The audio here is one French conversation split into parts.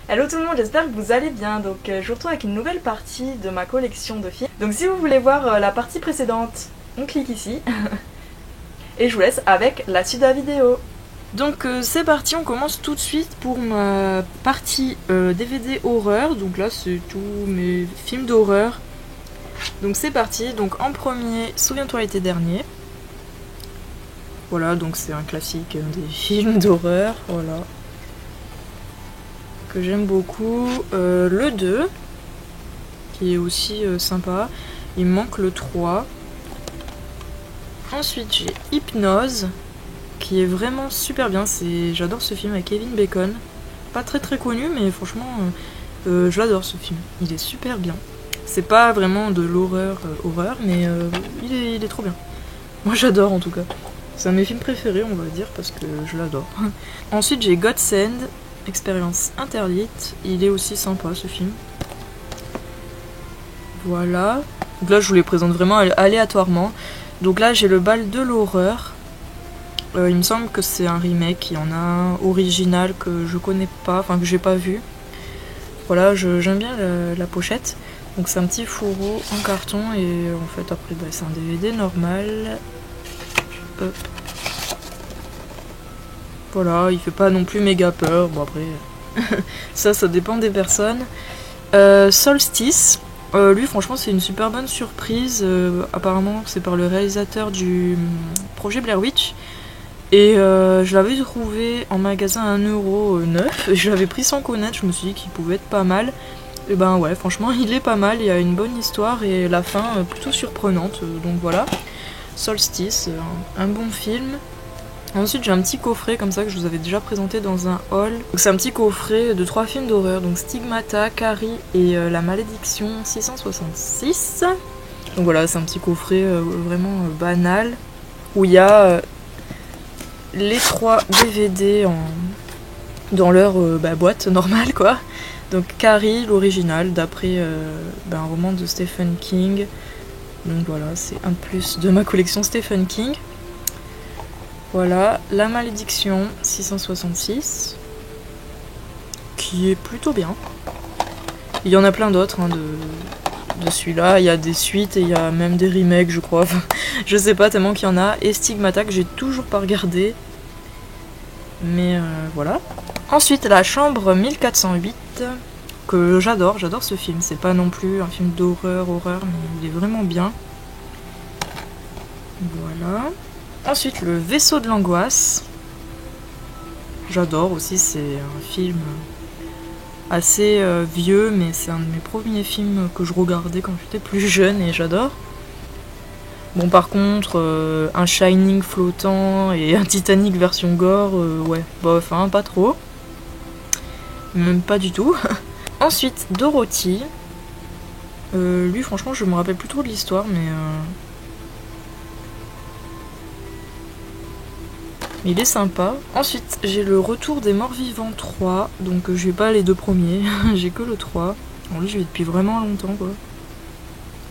Hello tout le monde, j'espère que vous allez bien. Donc je vous retrouve avec une nouvelle partie de ma collection de films. Donc si vous voulez voir la partie précédente, on clique ici. Et je vous laisse avec la suite de la vidéo. Donc c'est parti, on commence tout de suite pour ma partie DVD horreur. Donc là c'est tous mes films d'horreur. Donc c'est parti, donc en premier, Souviens-toi l'été dernier. Voilà, donc c'est un classique des films d'horreur, voilà. Que j'aime beaucoup. Le 2, qui est aussi sympa. Il me manque le 3. Ensuite j'ai Hypnose, qui est vraiment super bien. J'adore ce film avec Kevin Bacon. Pas très connu, mais franchement, je l'adore ce film. Il est super bien. C'est pas vraiment de l'horreur, mais il est trop bien. Moi j'adore en tout cas. C'est un de mes films préférés, on va dire, parce que je l'adore. Ensuite j'ai Godsend, Expérience interdite. Il est aussi sympa ce film. Voilà. Donc là je vous les présente vraiment aléatoirement. Donc là j'ai le bal de l'horreur. Il me semble que c'est un remake. Il y en a un original que je connais pas, enfin que j'ai pas vu. Voilà, j'aime bien la pochette. Donc c'est un petit fourreau en carton et en fait après bah, c'est un DVD normal. Hop. Voilà, il fait pas non plus méga peur. Bon après, ça dépend des personnes. Solstice. Lui franchement c'est une super bonne surprise. Apparemment c'est par le réalisateur du projet Blair Witch. Et je l'avais trouvé en magasin à 1,9€. Et je l'avais pris sans connaître, je me suis dit qu'il pouvait être pas mal. Et ben ouais, franchement il est pas mal, il y a une bonne histoire et la fin plutôt surprenante. Donc voilà, Solstice, un bon film. Ensuite j'ai un petit coffret comme ça que je vous avais déjà présenté dans un haul. C'est un petit coffret de 3 films d'horreur, donc Stigmata, Carrie et La Malédiction 666. Donc voilà, c'est un petit coffret vraiment banal où il y a les 3 DVD dans leur boîte normale quoi. Donc Carrie, l'original, d'après un roman de Stephen King. Donc voilà, c'est un plus de ma collection Stephen King. Voilà, La Malédiction 666, qui est plutôt bien. Il y en a plein d'autres hein, de celui-là. Il y a des suites et il y a même des remakes, je crois. Je sais pas tellement qu'il y en a. Et Stigmata, que j'ai toujours pas regardé. Mais voilà. Ensuite, La Chambre 1408, que j'adore ce film. C'est pas non plus un film d'horreur, mais il est vraiment bien. Voilà. Ensuite, Le Vaisseau de l'angoisse. J'adore aussi, c'est un film assez vieux, mais c'est un de mes premiers films que je regardais quand j'étais plus jeune et j'adore. Bon, par contre, un Shining flottant et un Titanic version gore, ouais, bof, hein, pas trop. Même pas du tout. Ensuite, Dorothy. Lui, franchement, je me rappelle plus trop de l'histoire, mais il est sympa. Ensuite, j'ai Le Retour des Morts Vivants 3. Donc, j'ai pas les 2 premiers, j'ai que le 3. En lui, je l'ai depuis vraiment longtemps, quoi.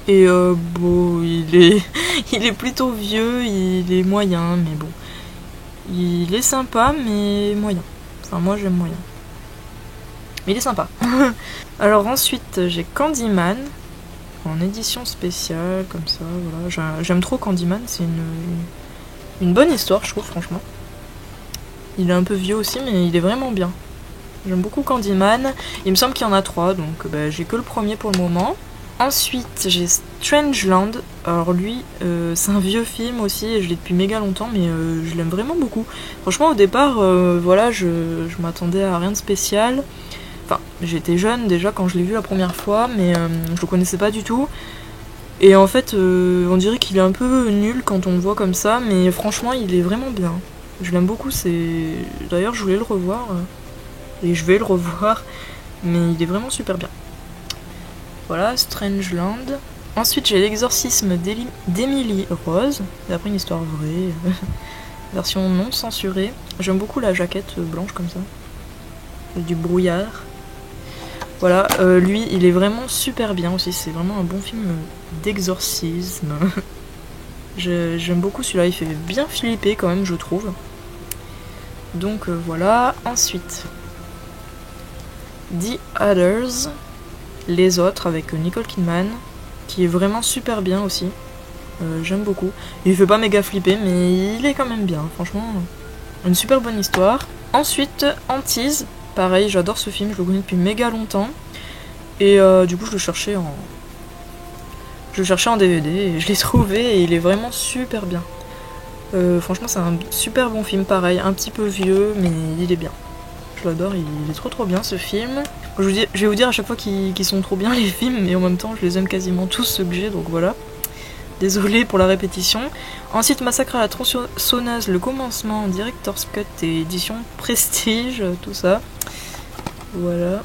Et bon, il est plutôt vieux, il est moyen, mais bon. Il est sympa, mais moyen. Enfin, moi, j'aime moyen. Mais il est sympa. Alors ensuite, j'ai Candyman, en édition spéciale, comme ça, voilà. J'aime trop Candyman, c'est une bonne histoire, je trouve, franchement. Il est un peu vieux aussi, mais il est vraiment bien. J'aime beaucoup Candyman. Il me semble qu'il y en a 3, donc bah, j'ai que le premier pour le moment. Ensuite, j'ai Strangeland. Alors lui, c'est un vieux film aussi, et je l'ai depuis méga longtemps, mais je l'aime vraiment beaucoup. Franchement, au départ, voilà, je m'attendais à rien de spécial. Enfin, j'étais jeune déjà quand je l'ai vu la première fois, mais je le connaissais pas du tout. Et en fait, on dirait qu'il est un peu nul quand on le voit comme ça, mais franchement, il est vraiment bien. Je l'aime beaucoup, D'ailleurs, je voulais le revoir, et je vais le revoir, mais il est vraiment super bien. Voilà, Strangeland. Ensuite, j'ai L'exorcisme d'Emily Rose, d'après une histoire vraie, version non censurée. J'aime beaucoup la jaquette blanche comme ça, du brouillard. Voilà, lui, il est vraiment super bien aussi, c'est vraiment un bon film d'exorcisme. J'aime beaucoup celui-là, il fait bien flipper quand même, je trouve. Donc voilà, ensuite, The Others, Les Autres, avec Nicole Kidman, qui est vraiment super bien aussi. J'aime beaucoup. Il fait pas méga flipper, mais il est quand même bien, franchement. Une super bonne histoire. Ensuite, Antise, pareil, j'adore ce film, je le connais depuis méga longtemps. Et du coup, je le cherchais en DVD et je l'ai trouvé et il est vraiment super bien. Franchement, c'est un super bon film, pareil, un petit peu vieux, mais il est bien. Je l'adore, il est trop bien ce film. Je vais vous dire à chaque fois qu'ils sont trop bien les films, mais en même temps, je les aime quasiment tous ceux que j'ai, donc voilà. Désolée pour la répétition. Ensuite, Massacre à la tronçonneuse, le commencement, Director's Cut et édition Prestige, tout ça. Voilà.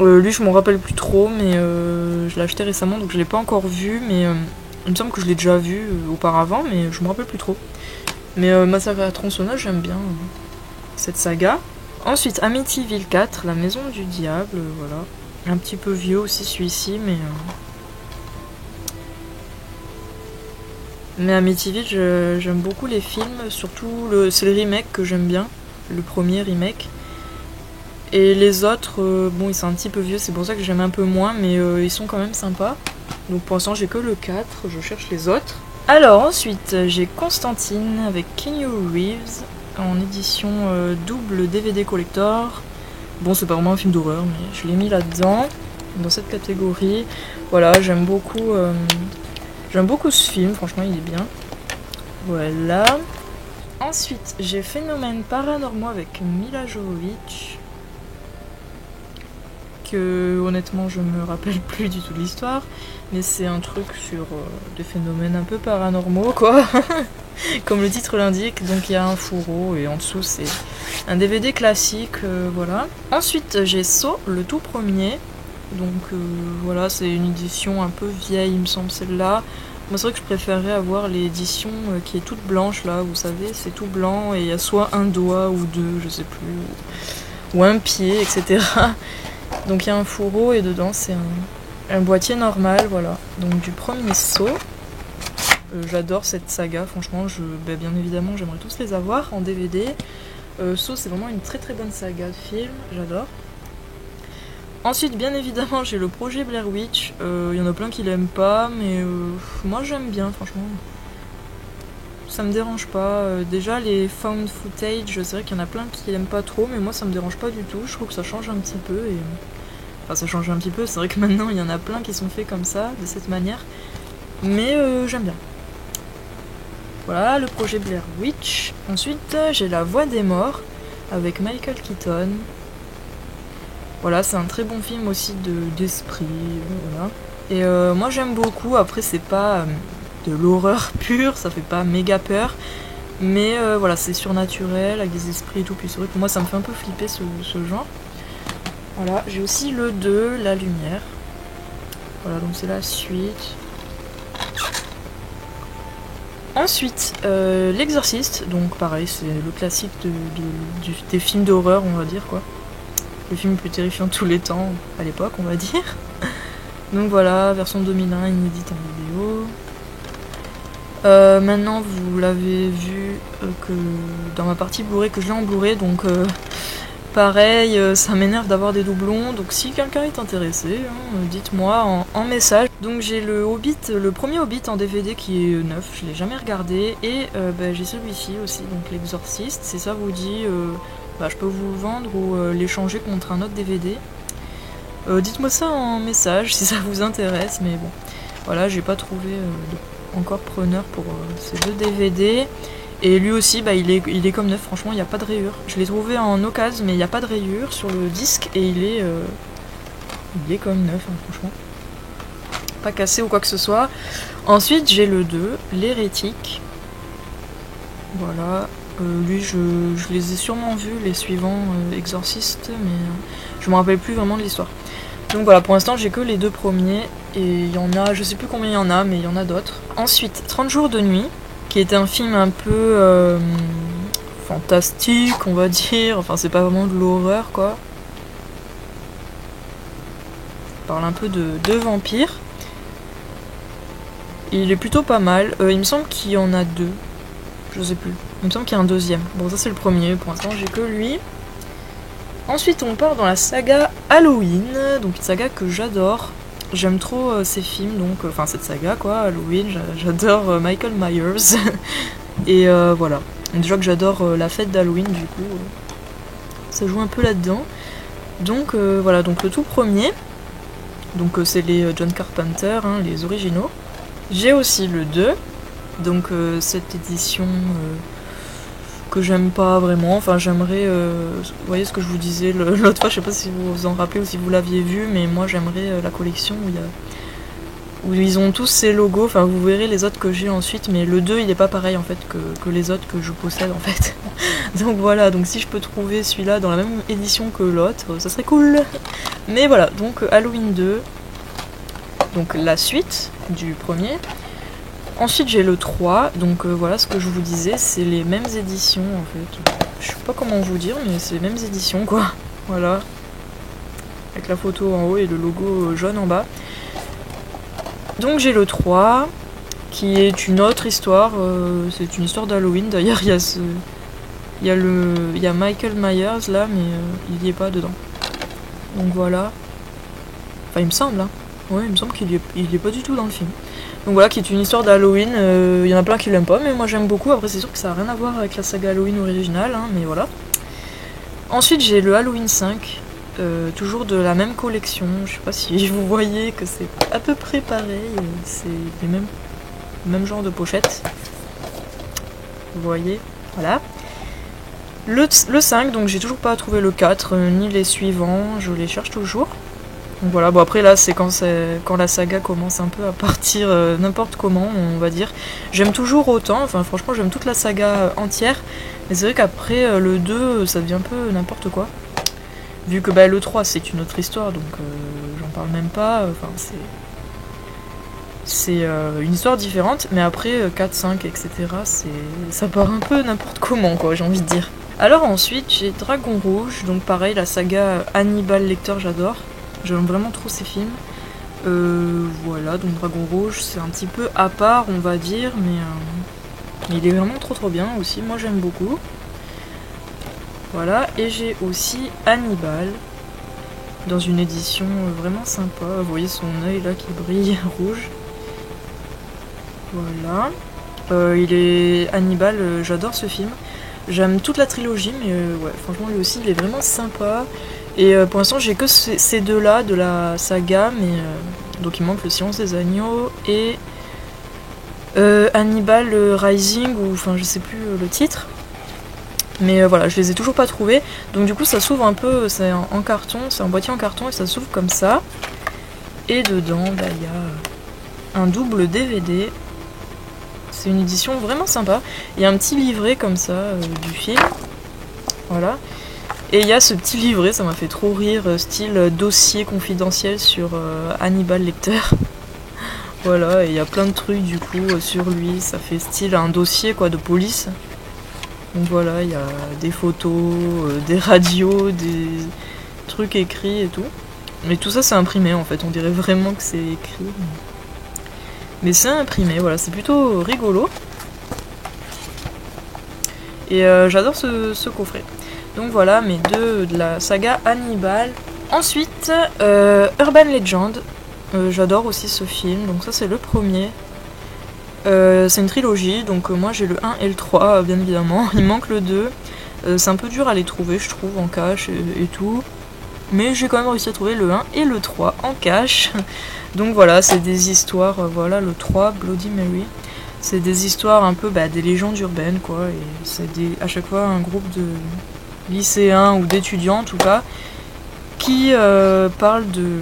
Lui, je m'en rappelle plus trop, mais je l'ai acheté récemment, donc je l'ai pas encore vu, mais il me semble que je l'ai déjà vu auparavant, mais je me rappelle plus trop. Mais Massacre à la tronçonneuse, j'aime bien cette saga. Ensuite, Amityville 4, La Maison du Diable, voilà. Un petit peu vieux aussi celui-ci, mais Amityville, j'aime beaucoup les films, surtout c'est le remake que j'aime bien, le premier remake. Et les autres, bon, ils sont un petit peu vieux, c'est pour ça que j'aime un peu moins, mais ils sont quand même sympas. Donc pour l'instant, j'ai que le 4, je cherche les autres. Alors ensuite, j'ai Constantine avec Keanu Reeves en édition double DVD collector. Bon, c'est pas vraiment un film d'horreur, mais je l'ai mis là-dedans, dans cette catégorie. Voilà, j'aime beaucoup ce film, franchement, il est bien. Voilà. Ensuite, j'ai Phénomènes paranormaux avec Mila Jovovich. Que honnêtement je me rappelle plus du tout de l'histoire, mais c'est un truc sur des phénomènes un peu paranormaux quoi, comme le titre l'indique. Donc il y a un fourreau et en dessous c'est un DVD classique, voilà. Ensuite j'ai Saw, le tout premier, donc voilà, c'est une édition un peu vieille il me semble celle-là. Moi c'est vrai que je préférerais avoir l'édition qui est toute blanche là, vous savez, c'est tout blanc et il y a soit un doigt ou deux, je sais plus, ou un pied, etc. Donc il y a un fourreau et dedans c'est un boîtier normal, voilà. Donc du premier Saw. J'adore cette saga, franchement, bien évidemment j'aimerais tous les avoir en DVD. Saw c'est vraiment une très bonne saga de film, j'adore. Ensuite bien évidemment j'ai le projet Blair Witch, il y en a plein qui l'aiment pas, mais moi j'aime bien franchement. Ça me dérange pas. Déjà les found footage, c'est vrai qu'il y en a plein qui aiment pas trop, mais moi ça me dérange pas du tout, je trouve que ça change un petit peu et... Enfin ça change un petit peu, c'est vrai que maintenant il y en a plein qui sont faits comme ça, de cette manière. Mais j'aime bien. Voilà, le projet Blair Witch. Ensuite j'ai La Voix des Morts avec Michael Keaton. Voilà, c'est un très bon film aussi d'esprit, voilà. Et moi j'aime beaucoup, après c'est pas de l'horreur pure, ça fait pas méga peur. Mais voilà, c'est surnaturel, avec des esprits et tout, puis c'est vrai que moi ça me fait un peu flipper ce genre. Voilà, j'ai aussi le 2, La Lumière. Voilà, donc c'est la suite. Ensuite, L'Exorciste, donc pareil, c'est le classique des films d'horreur, on va dire, quoi. Le film le plus terrifiant de tous les temps, à l'époque, on va dire. Donc voilà, version 2001, inédite en vidéo. Maintenant, vous l'avez vu que dans ma partie Blu-ray, que je l'ai en Blu-ray, donc... pareil, ça m'énerve d'avoir des doublons, donc si quelqu'un est intéressé, hein, dites-moi en message. Donc j'ai le Hobbit, le premier Hobbit en DVD qui est neuf, je l'ai jamais regardé, et j'ai celui-ci aussi, donc l'Exorciste. Si ça vous dit, je peux vous le vendre ou l'échanger contre un autre DVD. Dites-moi ça en message si ça vous intéresse, mais bon, voilà, j'ai pas trouvé encore preneur pour ces deux DVD. Et lui aussi, il est comme neuf, franchement, il n'y a pas de rayures. Je l'ai trouvé en occasion, mais il n'y a pas de rayures sur le disque, et il est comme neuf, hein, franchement. Pas cassé ou quoi que ce soit. Ensuite, j'ai le 2, L'Hérétique. Voilà. Lui, je les ai sûrement vus, les suivants Exorcistes, mais je me rappelle plus vraiment de l'histoire. Donc voilà, pour l'instant, j'ai que les deux premiers, et il y en a, je sais plus combien il y en a, mais il y en a d'autres. Ensuite, 30 jours de nuit, qui était un film un peu fantastique, on va dire. Enfin, c'est pas vraiment de l'horreur, quoi. On parle un peu de vampires. Il est plutôt pas mal. Il me semble qu'il y en a deux. Je sais plus. Il me semble qu'il y a un deuxième. Bon, ça c'est le premier. Pour l'instant, j'ai que lui. Ensuite on part dans la saga Halloween, donc une saga que j'adore. J'aime trop ces films, donc enfin cette saga quoi, Halloween, j'adore Michael Myers. Et voilà. Déjà que j'adore la fête d'Halloween, du coup ça joue un peu là-dedans. Donc voilà, donc le tout premier, donc c'est les John Carpenter, hein, les originaux. J'ai aussi le 2, donc cette édition que j'aime pas vraiment, enfin j'aimerais, vous voyez ce que je vous disais l'autre fois, je sais pas si vous vous en rappelez ou si vous l'aviez vu, mais moi j'aimerais la collection où ils ont tous ces logos, enfin vous verrez les autres que j'ai ensuite, mais le 2 il est pas pareil en fait que les autres que je possède en fait. Donc voilà, donc si je peux trouver celui-là dans la même édition que l'autre, ça serait cool. Mais voilà, donc Halloween 2, donc la suite du premier. Ensuite j'ai le 3, donc voilà ce que je vous disais, c'est les mêmes éditions en fait. Je sais pas comment vous dire, mais c'est les mêmes éditions quoi. Voilà. Avec la photo en haut et le logo jaune en bas. Donc j'ai le 3, qui est une autre histoire, c'est une histoire d'Halloween. D'ailleurs il y a Michael Myers là, mais il y est pas dedans. Donc voilà. Enfin il me semble, hein. Ouais, il me semble qu'il y est pas du tout dans le film. Donc voilà, qui est une histoire d'Halloween, il y en a plein qui l'aiment pas, mais moi j'aime beaucoup. Après c'est sûr que ça n'a rien à voir avec la saga Halloween originale, hein, mais voilà. Ensuite j'ai le Halloween 5, toujours de la même collection. Je sais pas si vous voyez que c'est à peu près pareil, c'est les mêmes genre de pochette. Vous voyez, voilà. Le 5, donc j'ai toujours pas trouvé le 4, ni les suivants, je les cherche toujours. Donc voilà, bon après là c'est quand la saga commence un peu à partir n'importe comment, on va dire. J'aime toujours autant, enfin franchement j'aime toute la saga entière, mais c'est vrai qu'après le 2 ça devient un peu n'importe quoi. Vu que bah, le 3 c'est une autre histoire, donc j'en parle même pas, enfin c'est une histoire différente, mais après 4, 5, etc. ça part un peu n'importe comment quoi, j'ai envie de dire. Alors ensuite j'ai Dragon Rouge, donc pareil la saga Hannibal Lecter j'adore. J'aime vraiment trop ces films. Voilà, donc Dragon Rouge, c'est un petit peu à part, on va dire, mais il est vraiment trop bien aussi. Moi, j'aime beaucoup. Voilà, et j'ai aussi Hannibal, dans une édition vraiment sympa. Vous voyez son œil là qui brille rouge. Voilà. Il est Hannibal, j'adore ce film. J'aime toute la trilogie, mais ouais, franchement, lui aussi, il est vraiment sympa. Et pour l'instant j'ai que ces deux là de la saga, mais donc il manque le Silence des Agneaux et Hannibal Rising, ou enfin je sais plus le titre, mais voilà je les ai toujours pas trouvés. Donc du coup ça s'ouvre un peu, c'est en carton, c'est un boîtier en carton et ça s'ouvre comme ça, et dedans bah, il y a un double DVD. C'est une édition vraiment sympa, il y a un petit livret comme ça du film, voilà. Et il y a ce petit livret, ça m'a fait trop rire, style dossier confidentiel sur Hannibal Lecter. Voilà, et il y a plein de trucs du coup sur lui, ça fait style un dossier quoi de police. Donc voilà, il y a des photos, des radios, des trucs écrits et tout. Mais tout ça c'est imprimé en fait, on dirait vraiment que c'est écrit. Mais c'est imprimé, voilà, c'est plutôt rigolo. Et j'adore ce coffret. Donc voilà mes deux de la saga Hannibal. Ensuite, Urban Legend. J'adore aussi ce film, donc ça c'est le premier. C'est une trilogie, donc moi j'ai le 1 et le 3 bien évidemment. Il manque le 2. C'est un peu dur à les trouver je trouve en cash et tout. Mais j'ai quand même réussi à trouver le 1 et le 3 en cash. Donc voilà, c'est des histoires, voilà le 3, Bloody Mary. C'est des histoires un peu des légendes urbaines quoi. Et c'est à chaque fois un groupe de lycéens ou d'étudiants en tout cas, qui parlent de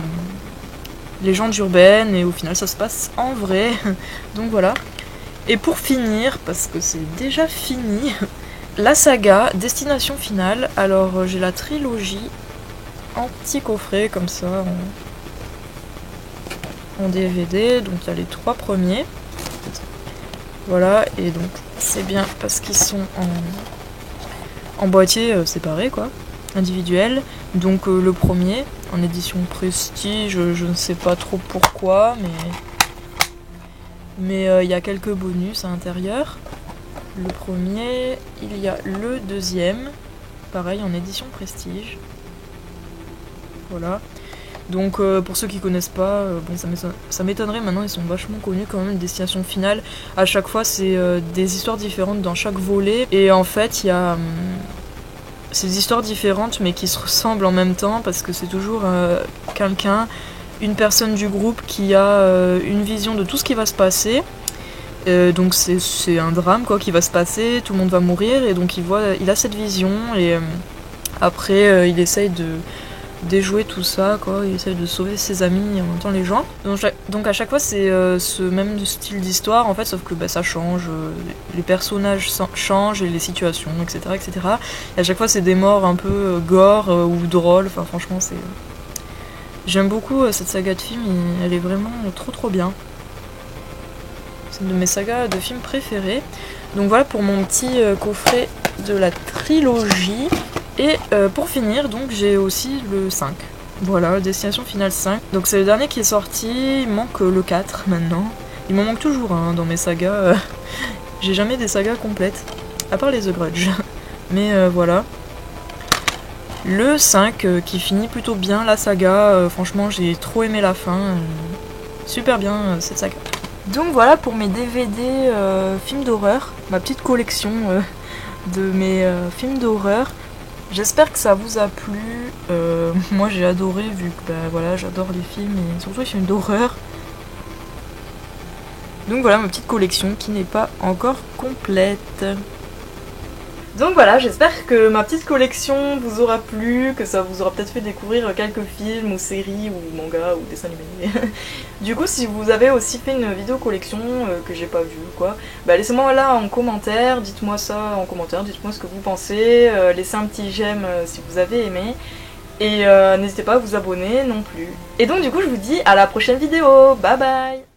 légendes urbaines et au final ça se passe en vrai. Donc voilà. Et pour finir, parce que c'est déjà fini, la saga Destination Finale. Alors j'ai la trilogie en petit coffret comme ça, en DVD, donc il y a les 3 premiers. Voilà, et donc c'est bien parce qu'ils sont en boîtier séparé quoi, individuel. Donc le premier en édition prestige, je ne sais pas trop pourquoi, mais il y a quelques bonus à l'intérieur. Le premier, il y a le deuxième, pareil en édition prestige. voilà. Donc pour ceux qui connaissent pas, bon ça m'étonnerait, maintenant ils sont vachement connus quand même, Destination Finale. À chaque fois c'est des histoires différentes dans chaque volet, et en fait il y a c'est des histoires différentes mais qui se ressemblent en même temps, parce que c'est toujours quelqu'un, une personne du groupe qui a une vision de tout ce qui va se passer. Donc c'est un drame quoi qui va se passer, tout le monde va mourir, et donc il a cette vision, et après il essaye de déjouer tout ça quoi, il essaye de sauver ses amis et en même temps les gens. Donc à chaque fois c'est ce même style d'histoire en fait, sauf que ça change, les personnages changent et les situations, etc. etc. Et à chaque fois c'est des morts un peu gore ou drôles, enfin franchement c'est... J'aime beaucoup cette saga de films, elle est vraiment trop bien. C'est une de mes sagas de films préférées. Donc voilà pour mon petit coffret de la trilogie. Et pour finir, donc j'ai aussi le 5. Voilà, Destination Finale 5. Donc c'est le dernier qui est sorti, il manque le 4 maintenant. Il m'en manque toujours hein, dans mes sagas. J'ai jamais des sagas complètes, à part les The Grudge. Mais voilà. Le 5 qui finit plutôt bien la saga, franchement j'ai trop aimé la fin. Super bien cette saga. Donc voilà pour mes DVD films d'horreur, ma petite collection de mes films d'horreur. J'espère que ça vous a plu. Moi j'ai adoré, vu que voilà, j'adore les films et surtout les films d'horreur. Donc voilà ma petite collection qui n'est pas encore complète. Donc voilà, j'espère que ma petite collection vous aura plu, que ça vous aura peut-être fait découvrir quelques films ou séries ou mangas ou dessins animés. Du coup, si vous avez aussi fait une vidéo collection que j'ai pas vue quoi, laissez-moi là en commentaire, dites-moi ça en commentaire, dites-moi ce que vous pensez, laissez un petit j'aime si vous avez aimé, et n'hésitez pas à vous abonner non plus. Et donc du coup je vous dis à la prochaine vidéo, bye bye.